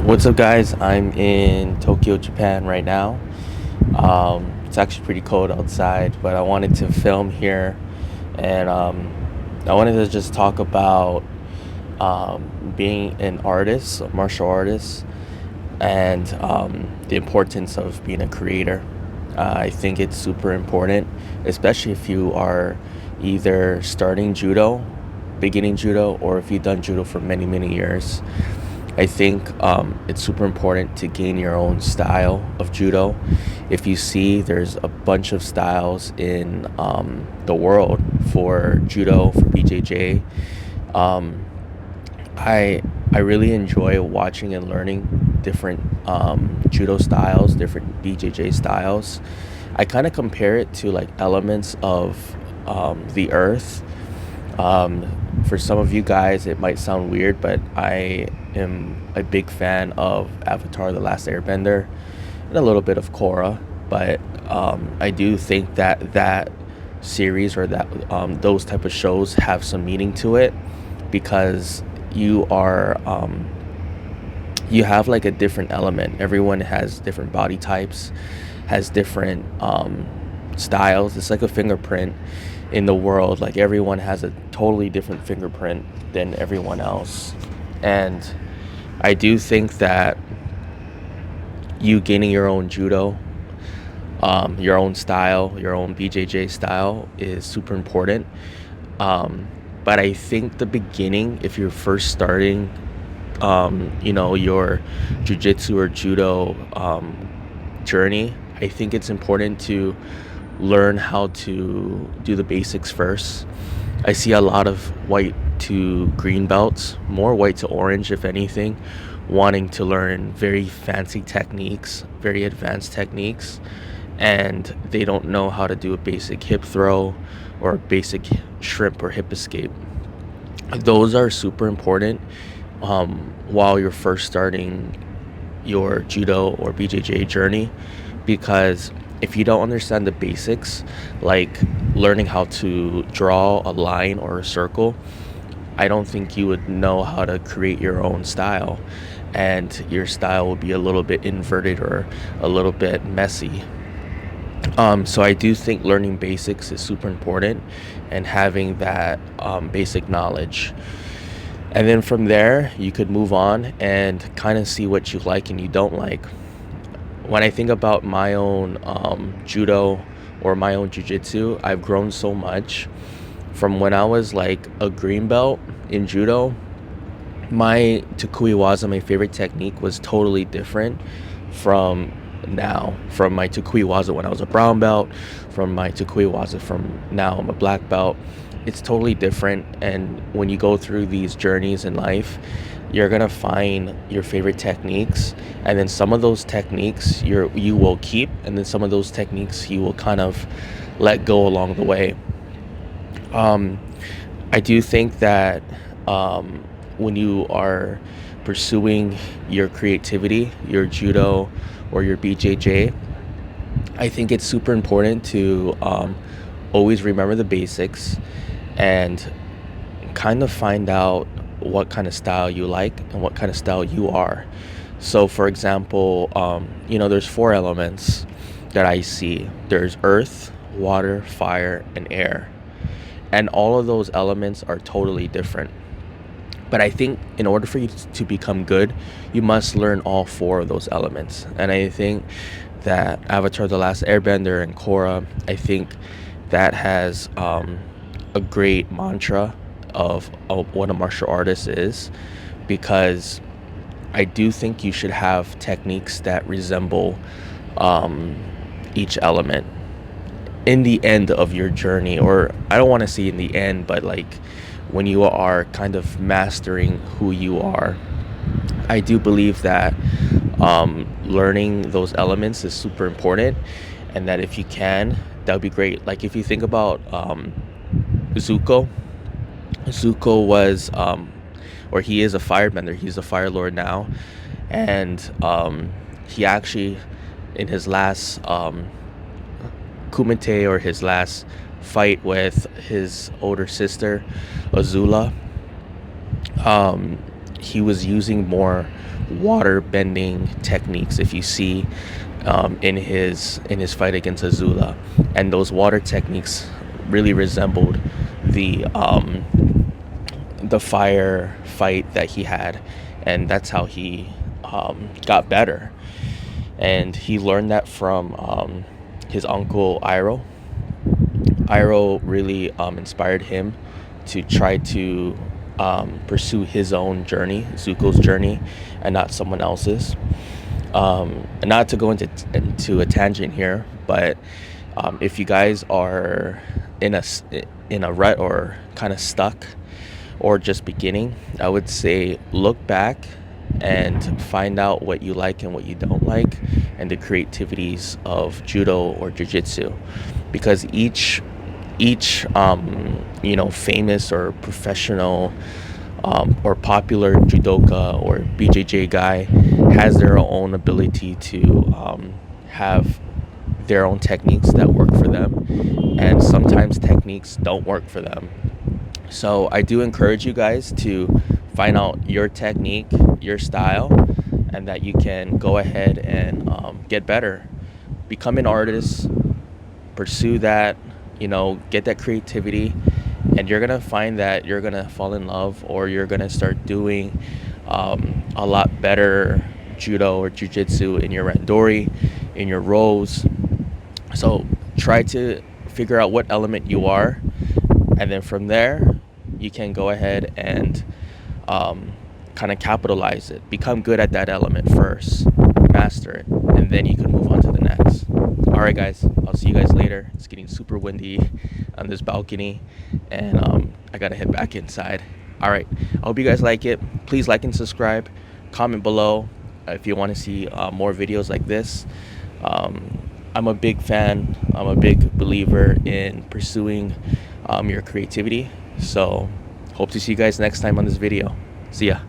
What's up, guys? I'm in Tokyo, Japan right now. It's actually pretty cold outside, but I wanted to film here and I wanted to just talk about being an artist, a martial artist, and the importance of being a creator. I think it's super important, especially if you are either starting judo, beginning judo, or if you've done judo for many, many years. I think it's super important to gain your own style of judo. If you see, there's a bunch of styles in the world for judo, for BJJ. Um, I really enjoy watching and learning different judo styles, different BJJ styles. I kind of compare it to like elements of the earth. For some of you guys, it might sound weird, but I am a big fan of Avatar: The Last Airbender and a little bit of Korra. But I do think that that series or that those type of shows have some meaning to it because you are you have like a different element. Everyone has different body types, has different styles. It's like a fingerprint in the world. Like everyone has a totally different fingerprint than everyone else. And I do think that you gaining your own judo, your own style, your own BJJ style is super important. But I think the beginning, if you're first starting, your jujitsu or judo journey, I think it's important to learn how to do the basics first. I see a lot of white to green belts, more white to orange, if anything, wanting to learn very fancy techniques, very advanced techniques, and they don't know how to do a basic hip throw or a basic shrimp or hip escape. Those are super important while you're first starting your judo or BJJ journey because if you don't understand the basics, like learning how to draw a line or a circle, I don't think you would know how to create your own style. And your style will be a little bit inverted or a little bit messy. So I do think learning basics is super important and having that basic knowledge. And then from there, you could move on and kind of see what you like and you don't like. When I think about my own judo or my own jujitsu, I've grown so much from when I was like a green belt in judo. My Takui Waza, my favorite technique, was totally different from now. From my Takui Waza when I was a brown belt, from my Takui Waza from now I'm a black belt. It's totally different. And when you go through these journeys in life, you're gonna find your favorite techniques, and then some of those techniques you will keep, and then some of those techniques you will kind of let go along the way. Um, I do think that when you are pursuing your creativity, your judo or your BJJ, I think it's super important to always remember the basics and kind of find out what kind of style you like and what kind of style you are. So, for example, there's four elements that I see. There's earth, water, fire, and air. And all of those elements are totally different. But I think in order for you to become good, you must learn all four of those elements. And I think that Avatar: The Last Airbender and Korra, I think that has a great mantra of what a martial artist is, because I do think you should have techniques that resemble each element in the end of your journey, or I don't want to say in the end, but like when you are kind of mastering who you are. I do believe that learning those elements is super important, and that if you can, that would be great. Like if you think about Zuko, Zuko was, or he is a firebender. He's a fire lord now, and he actually, in his last kumite or his last fight with his older sister, Azula, he was using more water bending techniques. If you see in his fight against Azula, and those water techniques really resembled the fire fight that he had, and that's how he got better. And he learned that from his uncle Iroh. Iroh really inspired him to try to pursue his own journey, Zuko's journey, and not someone else's. And not to go into a tangent here, but if you guys are in a rut or kind of stuck or just beginning, I would say look back and find out what you like and what you don't like, and the creativities of judo or jiu-jitsu, because each famous or professional or popular judoka or BJJ guy has their own ability to have their own techniques that work for them, and sometimes techniques don't work for them. So I do encourage you guys to find out your technique, your style, and that you can go ahead and get better, become an artist, pursue that, get that creativity, and you're gonna find that you're gonna fall in love, or you're gonna start doing a lot better judo or jiu-jitsu in your randori, in your rows. So try to figure out what element you are, and then from there you can go ahead and kind of capitalize it, become good at that element first, master it, and then you can move on to the next. All right guys, I'll see you guys later. It's getting super windy on this balcony, and I gotta head back inside. All right, I hope you guys like it. Please like and subscribe, comment below if you want to see more videos like this. I'm a big fan, I'm a big believer in pursuing your creativity. So hope to see you guys next time on this video. See ya.